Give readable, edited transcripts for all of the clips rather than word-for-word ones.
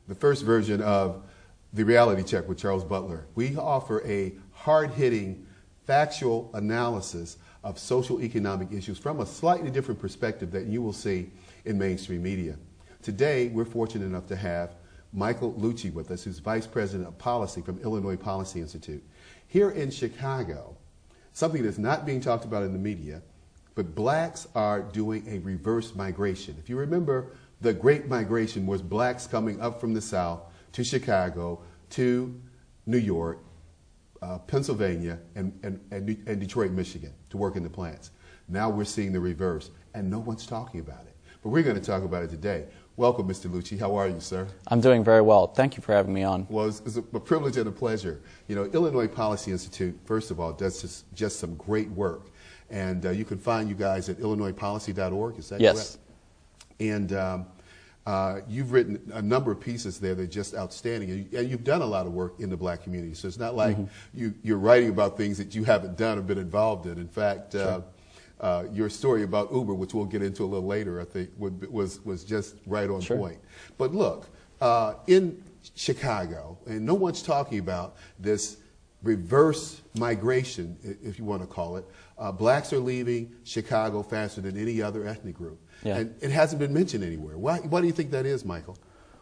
the first version of the Reality Check with Charles Butler. We offer a hard-hitting, factual analysis of social economic issues from a slightly different perspective that you will see in mainstream media. Today, we're fortunate enough to have Michael Lucci with us, who's Vice President of Policy from Illinois Policy Institute. Here in Chicago, something that's not being talked about in the media, but blacks are doing a reverse migration. If you remember, the Great Migration was blacks coming up from the South to Chicago, to New York, Pennsylvania, and Detroit, Michigan, to work in the plants. Now we're seeing the reverse, and no one's talking about it. But we're going to talk about it today. Welcome, Mr. Lucci. How are you, sir? I'm doing very well. Thank you for having me on. Well, it's a privilege and a pleasure. You know, Illinois Policy Institute, first of all, does just some great work. And you can find you guys at illinoispolicy.org, is that yes. correct? And you've written a number of pieces there that are just outstanding. And you've done a lot of work in the black community. So it's not like you're writing about things that you haven't done or been involved in. In fact, sure. Your story about Uber, which we'll get into a little later, I think, was just right on sure. point. But look, in Chicago, and no one's talking about this reverse migration, if you want to call it. Blacks are leaving Chicago faster than any other ethnic group. Yeah. And it hasn't been mentioned anywhere. Why do you think that is, Michael?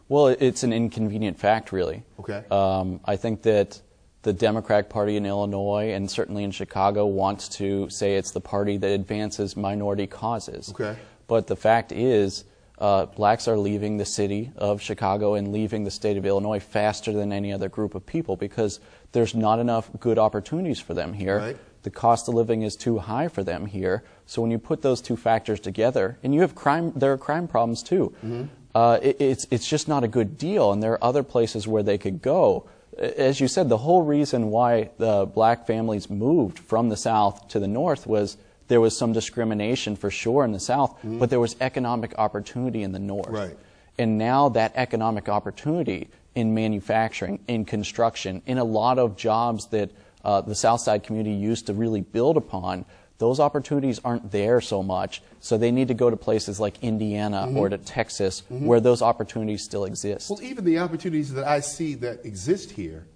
Well, it's an inconvenient fact, really. Okay. I think that the Democratic Party in Illinois and certainly in Chicago wants to say it's the party that advances minority causes. Okay. But the fact is, blacks are leaving the city of Chicago and leaving the state of Illinois faster than any other group of people because there's not enough good opportunities for them here. Right. The cost of living is too high for them here. So when you put those two factors together, and you have crime, there are crime problems too. It's just not a good deal, and there are other places where they could go. As you said, the whole reason why the black families moved from the South to the North was there was some discrimination for sure in the South, but there was economic opportunity in the North. Right. And now that economic opportunity in manufacturing, in construction, in a lot of jobs that the South Side community used to really build upon, those opportunities aren't there so much. So they need to go to places like Indiana or to Texas where those opportunities still exist. Well, even the opportunities that I see that exist here,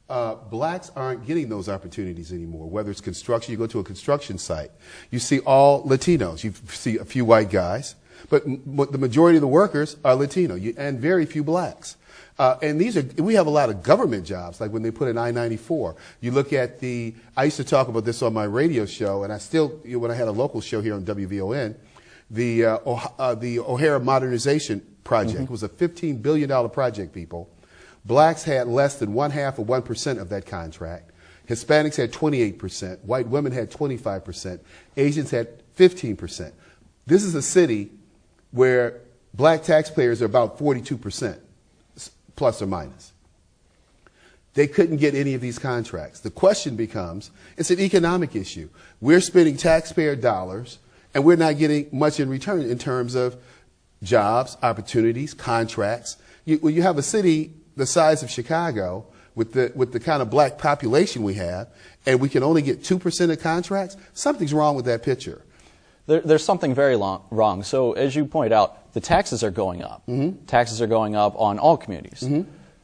blacks aren't getting those opportunities anymore. Whether it's construction, you go to a construction site, you see all Latinos. You see a few white guys, but the majority of the workers are Latino and very few blacks. And we have a lot of government jobs, like when they put in I-94. You look at I used to talk about this on my radio show, and I still, when I had a local show here on WVON, the O'Hara Modernization Project was a $15 billion project, people. Blacks had less than 1/2 of 1% of that contract. Hispanics had 28%. White women had 25%. Asians had 15%. This is a city where black taxpayers are about 42%. Plus or minus. They couldn't get any of these contracts. The question becomes, it's an economic issue. We're spending taxpayer dollars, and we're not getting much in return in terms of jobs, opportunities, contracts. When you have a city the size of Chicago with the kind of black population we have, and we can only get 2% of contracts, something's wrong with that picture. There's something very wrong. So as you point out, the taxes are going up. Taxes are going up on all communities.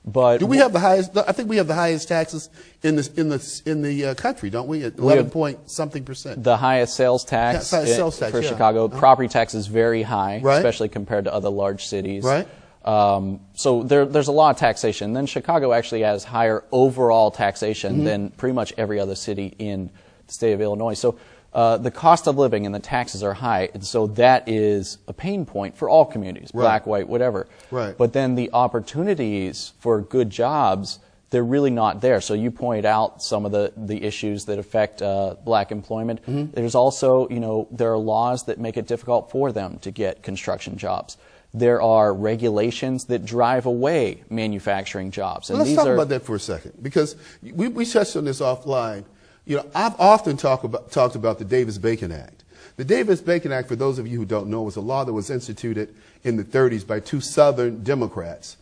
But do we have the highest? I think we have the highest taxes in the country, don't we? At 11-point-something%. The highest sales tax, for Chicago. Property tax is very high, especially compared to other large cities. Right. So there's a lot of taxation. Then Chicago actually has higher overall taxation than pretty much every other city in the state of Illinois. So the cost of living and the taxes are high, and so that is a pain point for all communities, black, white, whatever. Right. But then the opportunities for good jobs, they're really not there. So you point out some of the issues that affect black employment. There's also, there are laws that make it difficult for them to get construction jobs. There are regulations that drive away manufacturing jobs. And let's talk about that for a second, because we touched on this offline. I've often talked about the Davis-Bacon Act. The Davis-Bacon Act, for those of you who don't know, was a law that was instituted in the 30s by two Southern Democrats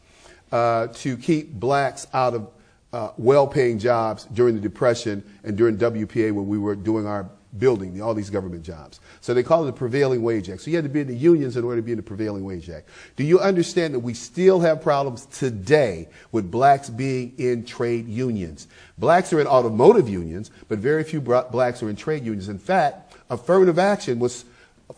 to keep blacks out of well-paying jobs during the Depression and during WPA when we were doing our building, all these government jobs. So they call it the Prevailing Wage Act. So you had to be in the unions in order to be in the Prevailing Wage Act. Do you understand that we still have problems today with blacks being in trade unions? Blacks are in automotive unions, but very few blacks are in trade unions. In fact, affirmative action was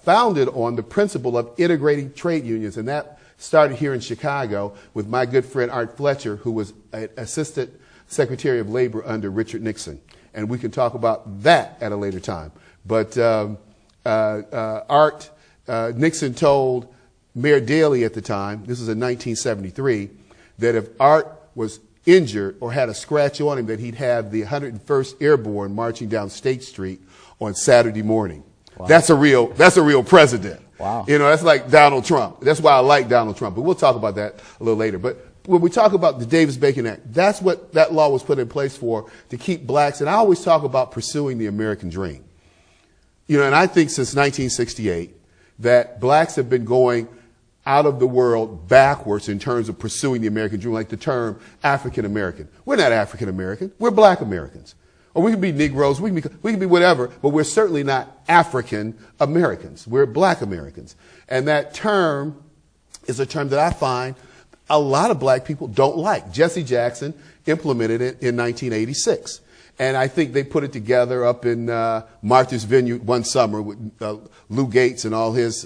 founded on the principle of integrating trade unions, and that started here in Chicago with my good friend Art Fletcher, who was an assistant Secretary of Labor under Richard Nixon. And we can talk about that at a later time. But Nixon told Mayor Daley at the time, this was in 1973, that if Art was injured or had a scratch on him, that he'd have the 101st Airborne marching down State Street on Saturday morning. Wow. That's a real president. Wow. You know, that's like Donald Trump. That's why I like Donald Trump. But we'll talk about that a little later. But when we talk about the Davis-Bacon Act, that's what that law was put in place for, to keep blacks. And I always talk about pursuing the American dream. You know, and I think since 1968 that blacks have been going out of the world backwards in terms of pursuing the American dream, like the term African American. We're not African American. We're black Americans. Or we can be Negroes, we can be whatever, but we're certainly not African Americans. We're black Americans. And that term is a term that I find a lot of black people don't like. Jesse Jackson implemented it in 1986. And I think they put it together up in Martha's Vineyard one summer with Louis Gates and all his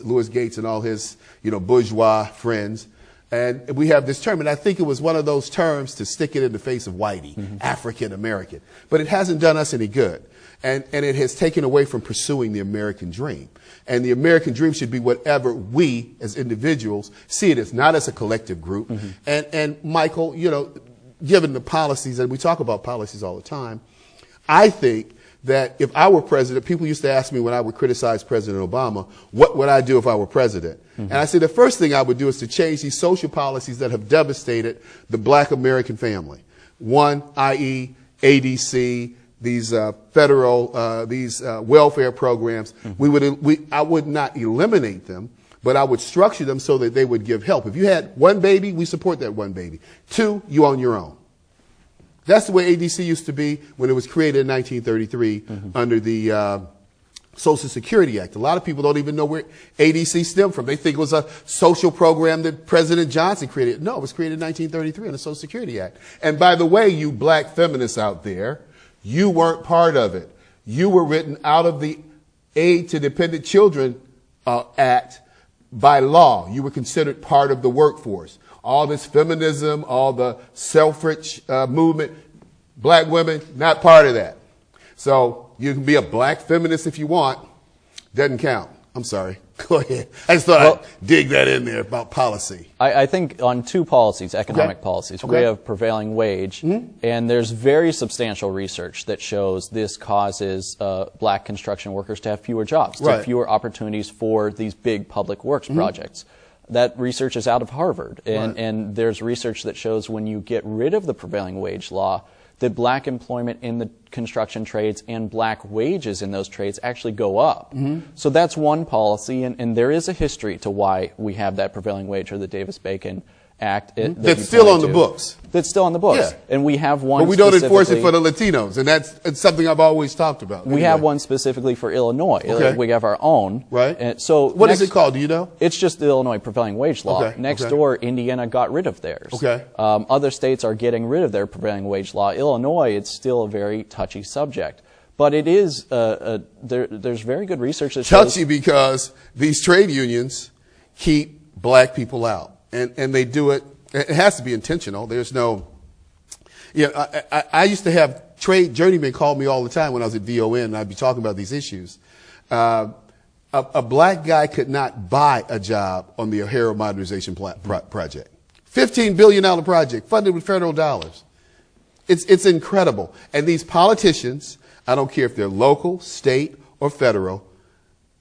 bourgeois friends. And we have this term, and I think it was one of those terms to stick it in the face of whitey, African American. But it hasn't done us any good. And it has taken away from pursuing the American dream. And the American dream should be whatever we as individuals see it as, not as a collective group. And Michael, you know, given the policies, and we talk about policies all the time, I think that if I were president, people used to ask me when I would criticize President Obama, what would I do if I were president? And I said the first thing I would do is to change these social policies that have devastated the black American family. One, i.e. ADC, these federal, welfare programs. I would not eliminate them, but I would structure them so that they would give help. If you had one baby, we support that one baby. Two, you own your own. That's the way ADC used to be when it was created in 1933 under the Social Security Act. A lot of people don't even know where ADC stemmed from. They think it was a social program that President Johnson created. No, it was created in 1933 under the Social Security Act. And by the way, you black feminists out there, you weren't part of it. You were written out of the Aid to Dependent Children Act by law. You were considered part of the workforce. All this feminism, all the suffrage movement, black women, not part of that. So you can be a black feminist if you want. Doesn't count. I'm sorry. Go ahead. I just thought I'd dig that in there about policy. I think on two policies, economic policies, we have prevailing wage, and there's very substantial research that shows this causes black construction workers to have fewer jobs, to have fewer opportunities for these big public works projects. That research is out of Harvard, and there's research that shows when you get rid of the prevailing wage law, that black employment in the construction trades and black wages in those trades actually go up. So that's one policy, and there is a history to why we have that prevailing wage or the Davis-Bacon Act. That's still on the books. That's still on the books. Yeah. And we have one. But we don't enforce it for the Latinos, and it's something I've always talked about. We have one specifically for Illinois. We have our own. Right. And so what is it called? Do you know? It's just the Illinois prevailing wage law. Next door, Indiana got rid of theirs. Other states are getting rid of their prevailing wage law. Illinois, it's still a very touchy subject. But it is, there's very good research that shows... Touchy because these trade unions keep black people out. And they do it, it has to be intentional. There's no, I used to have trade journeymen call me all the time when I was at VON, and I'd be talking about these issues. A black guy could not buy a job on the O'Hara Modernization Project. $15 billion project funded with federal dollars. It's incredible. And these politicians, I don't care if they're local, state, or federal,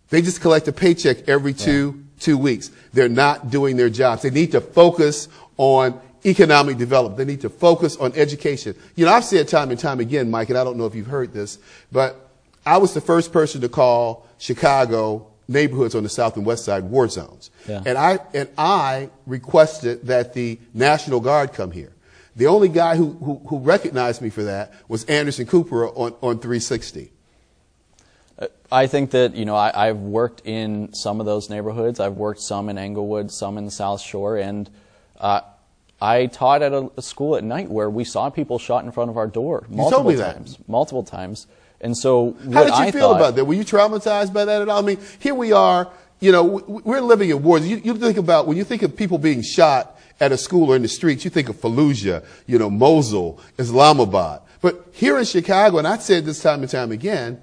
they just collect a paycheck every two weeks. They're not doing their jobs. They need to focus on economic development. They need to focus on education. You know, I've said time and time again, Mike, and I don't know if you've heard this, but I was the first person to call Chicago neighborhoods on the south and west side war zones. And I requested that the National Guard come here. The only guy who recognized me for that was Anderson Cooper on 360. I think that, you know, I've worked in some of those neighborhoods. I've worked some in Englewood, some in the South Shore, and I taught at a school at night where we saw people shot in front of our door multiple times. And so how did you feel about that? Were you traumatized by that at all? I mean, here we are, you know, we're living in wars. You think about, when you think of people being shot at a school or in the streets, you think of Fallujah, you know, Mosul, Islamabad. But here in Chicago, and I've said this time and time again,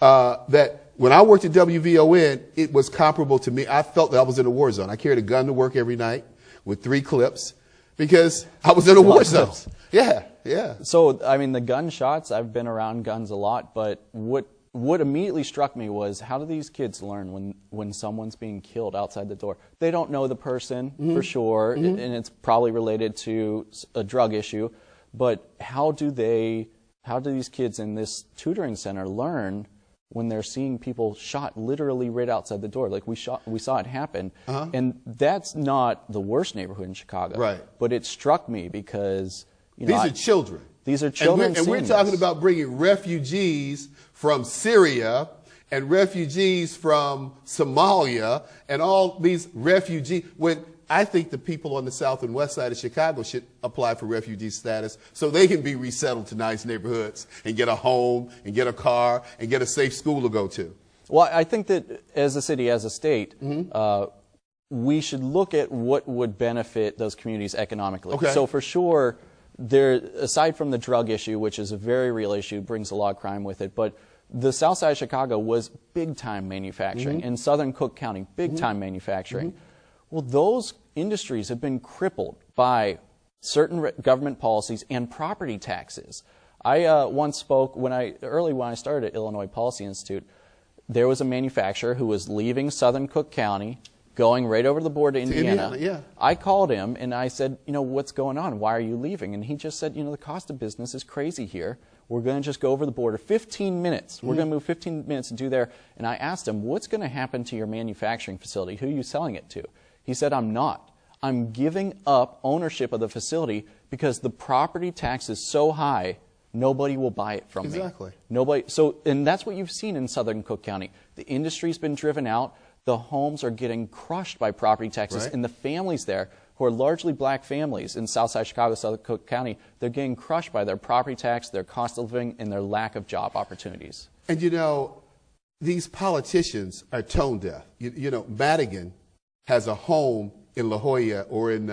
that when I worked at WVON, it was comparable to me. I felt that I was in a war zone. I carried a gun to work every night with 3 clips because I was in a war zone. Yeah, yeah. So, I mean, the gunshots, I've been around guns a lot, but what immediately struck me was, how do these kids learn when someone's being killed outside the door? They don't know the person for sure, and it's probably related to a drug issue, but how do these kids in this tutoring center learn when they're seeing people shot literally right outside the door? Like we saw it happen. And that's not the worst neighborhood in Chicago. Right. But it struck me because, you know, these are children. These are children. And we're talking about bringing refugees from Syria and refugees from Somalia and all these refugees, when I think the people on the south and west side of Chicago should apply for refugee status so they can be resettled to nice neighborhoods and get a home and get a car and get a safe school to go to. Well, I think that as a city, as a state, we should look at what would benefit those communities economically. Okay. So for sure, aside from the drug issue, which is a very real issue, brings a lot of crime with it, but the south side of Chicago was big-time manufacturing. In southern Cook County, big-time manufacturing. Well, those industries have been crippled by certain government policies and property taxes. I once spoke, early when I started at Illinois Policy Institute, there was a manufacturer who was leaving southern Cook County, going right over the border to Indiana. Yeah. I called him and I said, you know, what's going on? Why are you leaving? And he just said, you know, the cost of business is crazy here. We're going to just go over the border 15 minutes. We're going to move 15 minutes to do there. And I asked him, what's going to happen to your manufacturing facility? Who are you selling it to? He said, I'm not. I'm giving up ownership of the facility because the property tax is so high, nobody will buy it from me. Exactly. Nobody. So, and that's what you've seen in southern Cook County. The industry's been driven out. The homes are getting crushed by property taxes. And the families there, who are largely black families in Southside Chicago, Southern Cook County, they're getting crushed by their property tax, their cost of living, and their lack of job opportunities. And you know, these politicians are tone deaf. You know, Madigan has a home in La Jolla, or in,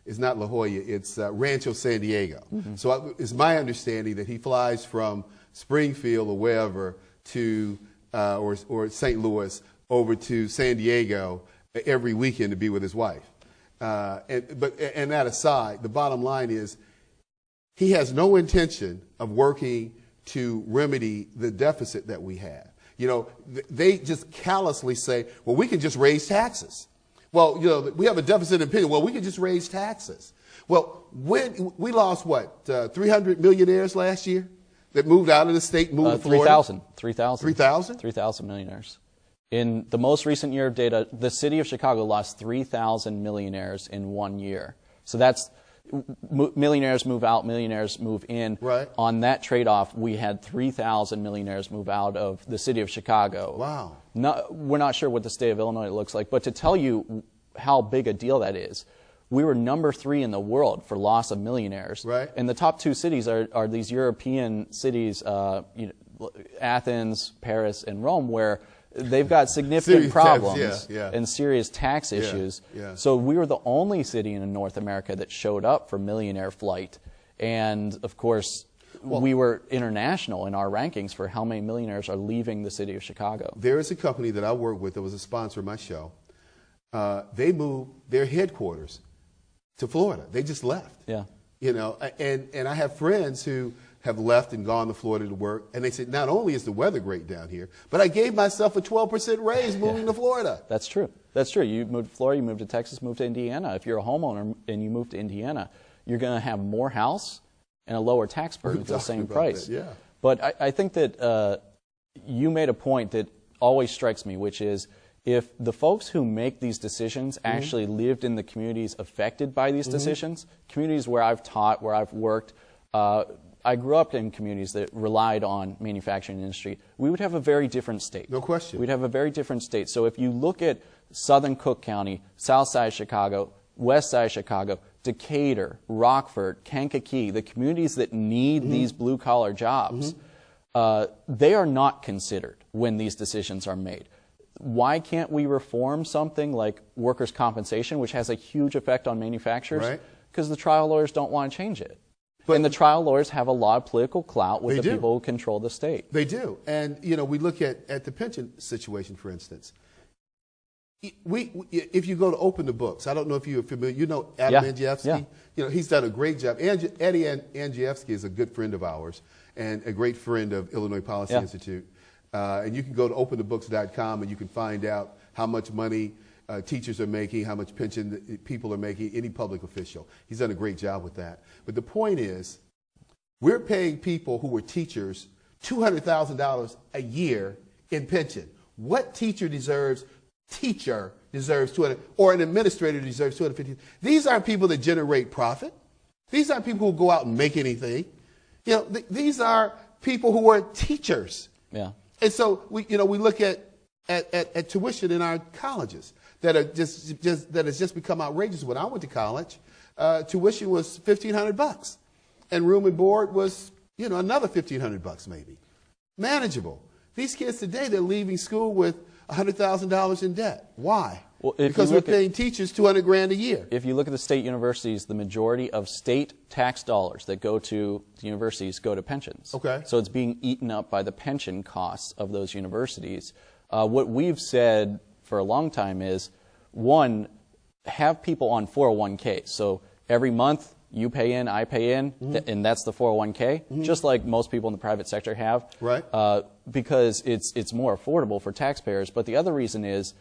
it's not La Jolla, it's Rancho San Diego. So it's my understanding that he flies from Springfield or wherever to, or St. Louis, over to San Diego every weekend to be with his wife. And that aside, the bottom line is he has no intention of working to remedy the deficit that we have. You know, they just callously say, well, we can just raise taxes. Well, you know, we have a deficit in opinion. Well, we can just raise taxes. Well, when we lost, what, 300 millionaires last year that moved out of the state, moved to Florida? 3,000 millionaires. In the most recent year of data, the city of Chicago lost 3,000 millionaires in 1 year. So that's millionaires move out, millionaires move in. Right. On that trade-off, we had 3,000 millionaires move out of the city of Chicago. Wow. We're not sure what the state of Illinois looks like, but to tell you how big a deal that is, we were number 3 in the world for loss of millionaires. Right. And the top 2 cities are these European cities, Athens, Paris, and Rome, where they've got significant problems and serious tax issues. So we were the only city in North America that showed up for millionaire flight. And, of course, we were international in our rankings for how many millionaires are leaving the city of Chicago. There is a company that I work with that was a sponsor of my show. They moved their headquarters to Florida. They just left. Yeah. You know, and I have friends who have left and gone to Florida to work, and they said, not only is the weather great down here, but I gave myself a 12% raise moving to Florida. That's true. That's true. You moved to Florida, you moved to Texas, moved to Indiana. If you're a homeowner and you move to Indiana, you're going to have more house and a lower tax burden for the same price. But I think that you made a point that always strikes me, which is if the folks who make these decisions actually lived in the communities affected by these decisions, communities where I've taught, where I've worked, I grew up in communities that relied on manufacturing industry, we would have a very different state. No question. We'd have a very different state. So if you look at southern Cook County, south side Chicago, west side Chicago, Decatur, Rockford, Kankakee, the communities that need these blue-collar jobs, they are not considered when these decisions are made. Why can't we reform something like workers' compensation, which has a huge effect on manufacturers? Because the trial lawyers don't want to change it. And the trial lawyers have a lot of political clout with the people who control the state. They do. And, you know, we look at the pension situation, for instance. If you go to open the books, I don't know if you're familiar, you know Adam Andrzejewski? You know, he's done a great job. Eddie Andrzejewski is a good friend of ours and a great friend of Illinois Policy Institute. And you can go to openthebooks.com and you can find out how much money teachers are making, how much pension people are making, any public official. He's done a great job with that. But the point is, we're paying people who were teachers $200,000 a year in pension. What teacher deserves 200, or an administrator deserves 250. These aren't people that generate profit. These aren't people who go out and make anything. You know, these are people who are teachers. Yeah. And so we look at tuition in our colleges that has just become outrageous. When I went to college, tuition was $1,500, and room and board was another $1,500 maybe, manageable. These kids today, they're leaving school with $100,000 in debt. Why? Well, because we're paying teachers $200,000 a year. If you look at the state universities, the majority of state tax dollars that go to the universities go to pensions. Okay. So it's being eaten up by the pension costs of those universities. What we've said for a long time is, one, have people on 401ks. So every month you pay in, I pay in, and that's the 401k, just like most people in the private sector have. Right. Because it's more affordable for taxpayers. But the other reason is,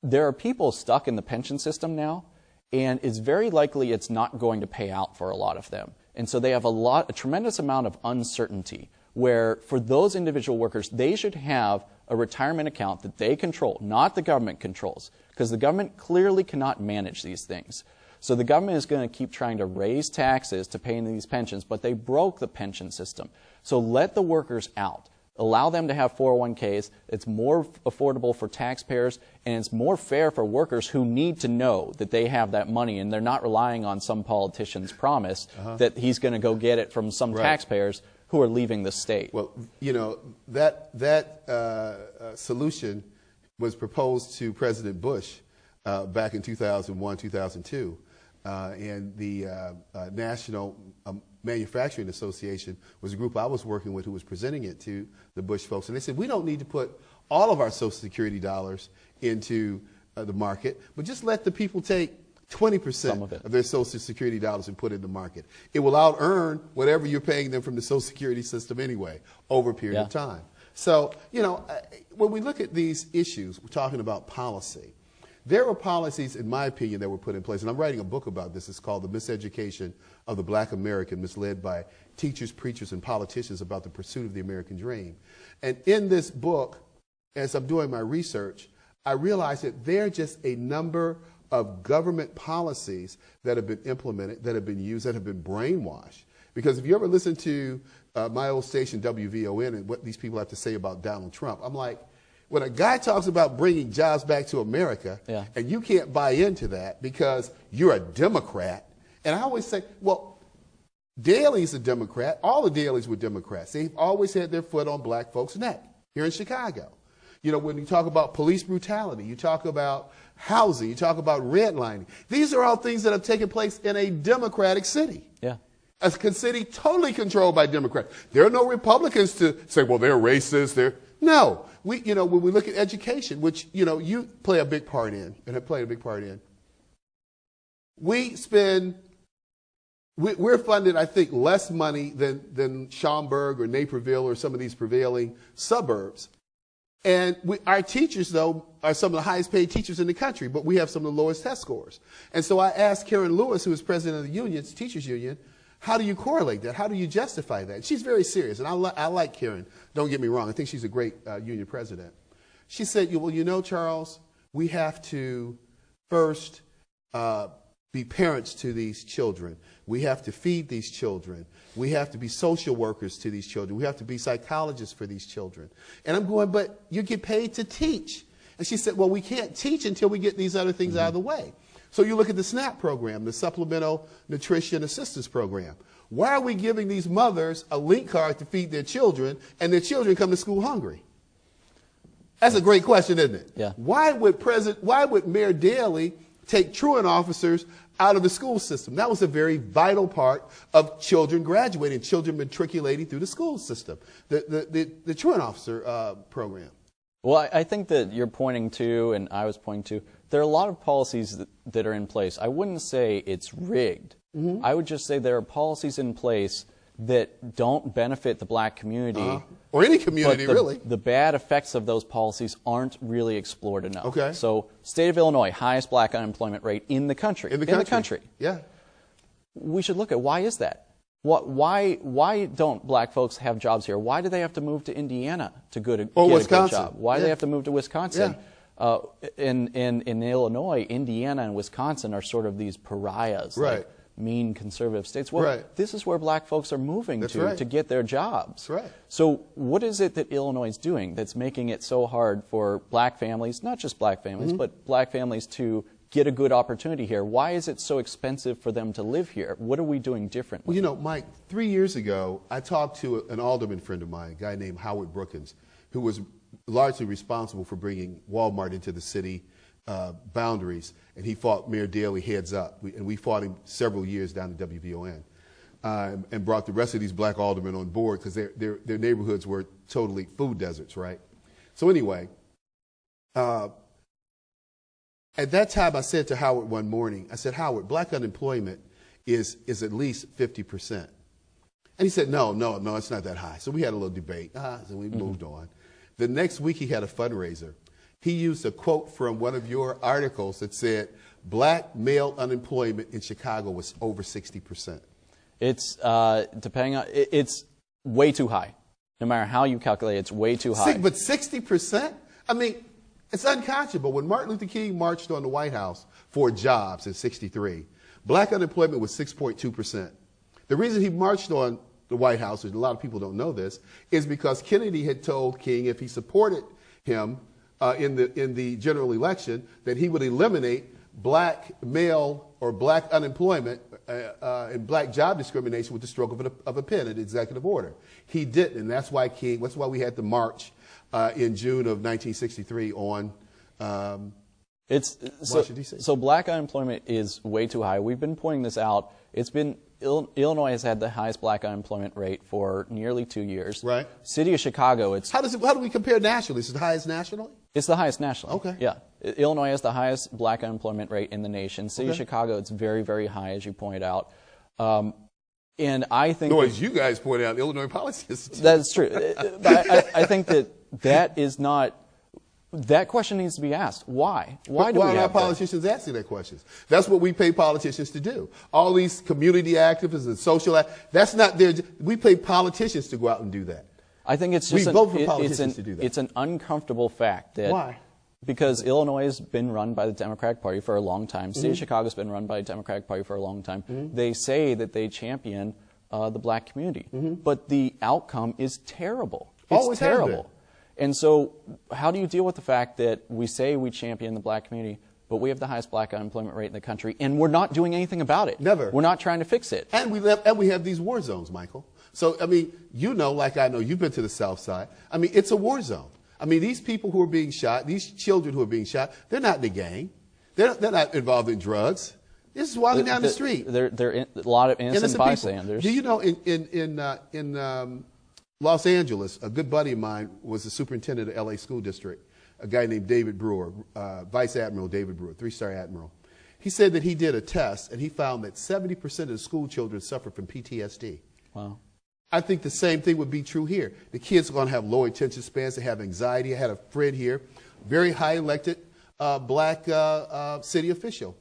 there are people stuck in the pension system now, and it's very likely it's not going to pay out for a lot of them. And so they have a tremendous amount of uncertainty, where for those individual workers, they should have a retirement account that they control, not the government controls, because the government clearly cannot manage these things. So the government is going to keep trying to raise taxes to pay into these pensions, but they broke the pension system. So let the workers out. Allow them to have 401ks. It's more affordable for taxpayers, and it's more fair for workers who need to know that they have that money and they're not relying on some politician's promise that he's going to go get it from some taxpayers who are leaving the state. Well, that solution was proposed to President Bush back in 2001, 2002. And the National Manufacturing Association was a group I was working with who was presenting it to the Bush folks. And they said, we don't need to put all of our Social Security dollars into the market, but just let the people take 20% of their Social Security dollars and put it in the market. It will out-earn whatever you're paying them from the Social Security system anyway over a period of time. So, when we look at these issues, we're talking about policy. There were policies, in my opinion, that were put in place, and I'm writing a book about this. It's called The Miseducation of the Black American, misled by teachers, preachers, and politicians about the pursuit of the American dream. And in this book, as I'm doing my research, I realized that there are just a number of government policies that have been implemented, that have been used, that have been brainwashed. Because if you ever listen to my old station, WVON, and what these people have to say about Donald Trump, I'm like, when a guy talks about bringing jobs back to America, and you can't buy into that because you're a Democrat, and I always say, well, Daley's a Democrat. All the Daleys were Democrats. They've always had their foot on black folks' neck here in Chicago. When you talk about police brutality, you talk about housing, you talk about redlining. These are all things that have taken place in a Democratic city. A city totally controlled by Democrats. There are no Republicans to say, well, they're racist. No. When we look at education, which, you play a big part in, and have played a big part in, we're funded, I think, less money than Schaumburg or Naperville or some of these prevailing suburbs. And our teachers, though, are some of the highest paid teachers in the country, but we have some of the lowest test scores. And so I asked Karen Lewis, who is president of the union, teachers union, how do you correlate that? How do you justify that? She's very serious, and I like Karen. Don't get me wrong. I think she's a great union president. She said, well, Charles, we have to first be parents to these children. We have to feed these children. We have to be social workers to these children. We have to be psychologists for these children. And I'm going, but you get paid to teach. And she said, well, we can't teach until we get these other things out of the way. So you look at the SNAP program, the Supplemental Nutrition Assistance Program. Why are we giving these mothers a link card to feed their children, and their children come to school hungry? That's a great question, isn't it? Yeah. Why would Mayor Daley take truant officers out of the school system? That was a very vital part of children graduating, children matriculating through the school system, the truant officer program. Well, I think that you're pointing to, and I was pointing to, there are a lot of policies that are in place. I wouldn't say it's rigged. Mm-hmm. I would just say there are policies in place that don't benefit the black community. Or any community, really. The bad effects of those policies aren't really explored enough. Okay. So, state of Illinois, highest black unemployment rate in the country. In the country. Yeah. We should look at why is that? Why don't black folks have jobs here? Why do they have to move to Indiana to get a good job? Why do they have to move to Wisconsin? Yeah. In Illinois, Indiana and Wisconsin are sort of these pariahs. Right. Like mean conservative states. Well, this is where black folks are moving to get their jobs. That's right. So what is it that Illinois is doing that's making it so hard for black families, not just black families, but black families to get a good opportunity here? Why is it so expensive for them to live here? What are we doing differently? Well, you know, Mike, 3 years ago, I talked to an alderman friend of mine, a guy named Howard Brookins, who was largely responsible for bringing Walmart into the city boundaries, and he fought Mayor Daley heads up, and we fought him several years down at WVON, and brought the rest of these black aldermen on board because their neighborhoods were totally food deserts, right? So anyway, at that time I said to Howard one morning, I said, Howard, black unemployment is at least 50%. And he said, no, it's not that high. So we had a little debate, so we moved on. The next week he had a fundraiser. He used a quote from one of your articles that said, black male unemployment in Chicago was over 60%. It's, depending on, it's way too high. No matter how you calculate it, it's way too high. But 60%? I mean, it's unconscionable. When Martin Luther King marched on the White House for jobs in '63, black unemployment was 6.2%. The reason he marched on the White House, and a lot of people don't know this, is because Kennedy had told King if he supported him in the general election, that he would eliminate black male or black unemployment and black job discrimination with the stroke of a pen, an executive order. He didn't, and that's why we had the march in June of 1963 on Washington, D.C. So black unemployment is way too high. We've been pointing this out. It's been Illinois has had the highest black unemployment rate for nearly 2 years. Right. City of Chicago, it's... How do we compare nationally? Is it the highest nationally? It's the highest nationally. Okay. Yeah. Illinois has the highest black unemployment rate in the nation. City of Chicago, it's very, very high, as you pointed out. And I think... No, as you guys pointed out, Illinois politicians. That's true. I think that is not... That question needs to be asked. Why? Why do we have are politicians asking that question? That's what we pay politicians to do. All these community activists and social that's not their. We pay politicians to go out and do that. I think it's just we vote for politicians to do that. It's an uncomfortable fact that why? Because Illinois has been run by the Democratic Party for a long time. City of Chicago has been run by the Democratic Party for a long time. They say that they champion the black community, but the outcome is terrible. It's always terrible. And so how do you deal with the fact that we say we champion the black community, but we have the highest black unemployment rate in the country, and we're not doing anything about it? Never. We're not trying to fix it. And we have these war zones, Michael. So, I mean, you know, like I know, you've been to the South Side. I mean, it's a war zone. I mean, these people who are being shot, these children who are being shot, they're not in the gang. They're not involved in drugs. They're just walking down the street. They're a lot of innocent bystanders. Do you know in Los Angeles, a good buddy of mine was the superintendent of LA School District, a guy named David Brewer, Vice Admiral David Brewer, 3-star admiral. He said that he did a test and he found that 70% of the school children suffer from PTSD. Wow. I think the same thing would be true here. The kids are going to have low attention spans, they have anxiety. I had a friend here, very high elected black city official.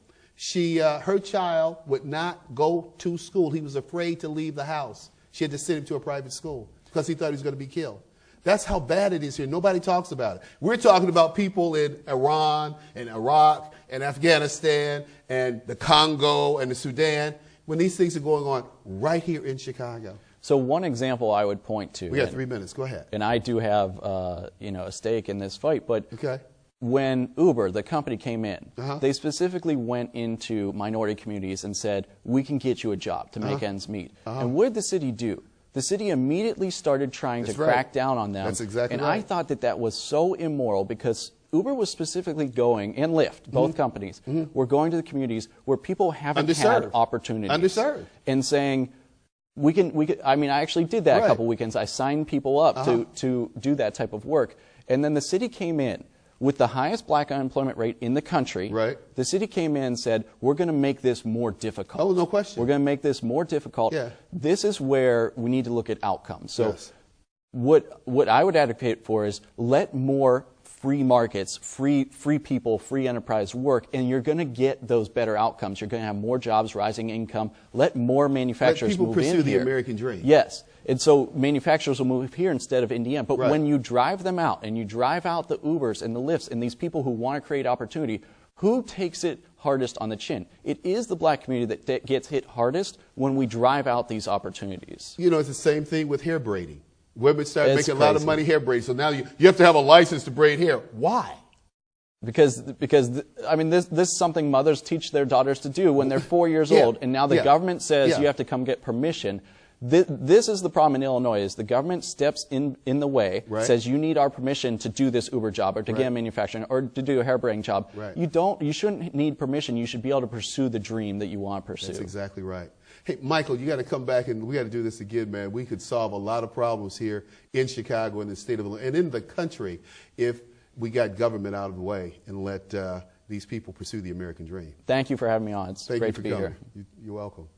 Her child would not go to school. He was afraid to leave the house. She had to send him to a private school because he thought he was going to be killed. That's how bad it is here. Nobody talks about it. We're talking about people in Iran and Iraq and Afghanistan and the Congo and the Sudan when these things are going on right here in Chicago. So one example I would point to. We got 3 minutes. Go ahead. And I do have a stake in this fight, but okay. When Uber, the company, came in, they specifically went into minority communities and said, we can get you a job to make ends meet. And what did the city do? The city immediately started trying to crack down on them. That's exactly and right. I thought that that was so immoral because Uber was specifically going, and Lyft, both companies, were going to the communities where people haven't had opportunities. Underserved. And saying, we can, I mean, I actually did that a couple weekends. I signed people up to do that type of work. And then the city came in with the highest black unemployment rate in the country. Right. The city came in and said, we're going to make this more difficult. Oh, no question. We're going to make this more difficult. Yeah. This is where we need to look at outcomes. So what I would advocate for is let more free markets, free people, free enterprise work, and you're going to get those better outcomes. You're going to have more jobs, rising income. Let more manufacturers move in here. Let people pursue the American dream. Yes. And so manufacturers will move here instead of Indiana. But when you drive them out and you drive out the Ubers and the Lyfts and these people who want to create opportunity, who takes it hardest on the chin? It is the black community that gets hit hardest when we drive out these opportunities. You know, it's the same thing with hair braiding. Women start making a lot of money hair braiding. So now you have to have a license to braid hair. Why? Because I mean, this is something mothers teach their daughters to do when they're 4 years old. And now the government says you have to come get permission. This is the problem in Illinois, is the government steps in the way, says you need our permission to do this Uber job or to get a manufacturing or to do a hair braiding job. You shouldn't need permission. You should be able to pursue the dream that you want to pursue. That's exactly right. Hey, Michael, you got to come back and we got to do this again, man. We could solve a lot of problems here in Chicago, in the state of Illinois, and in the country if we got government out of the way and let these people pursue the American dream. Thank you for having me on. It's great to be here. You're welcome.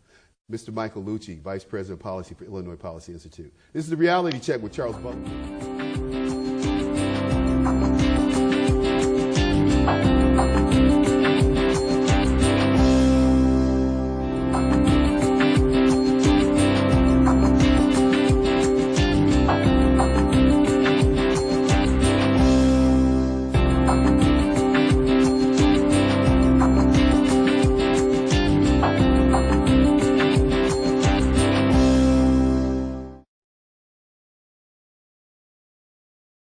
Mr. Michael Lucci, Vice President of Policy for Illinois Policy Institute. This is the Reality Check with Charles Butler.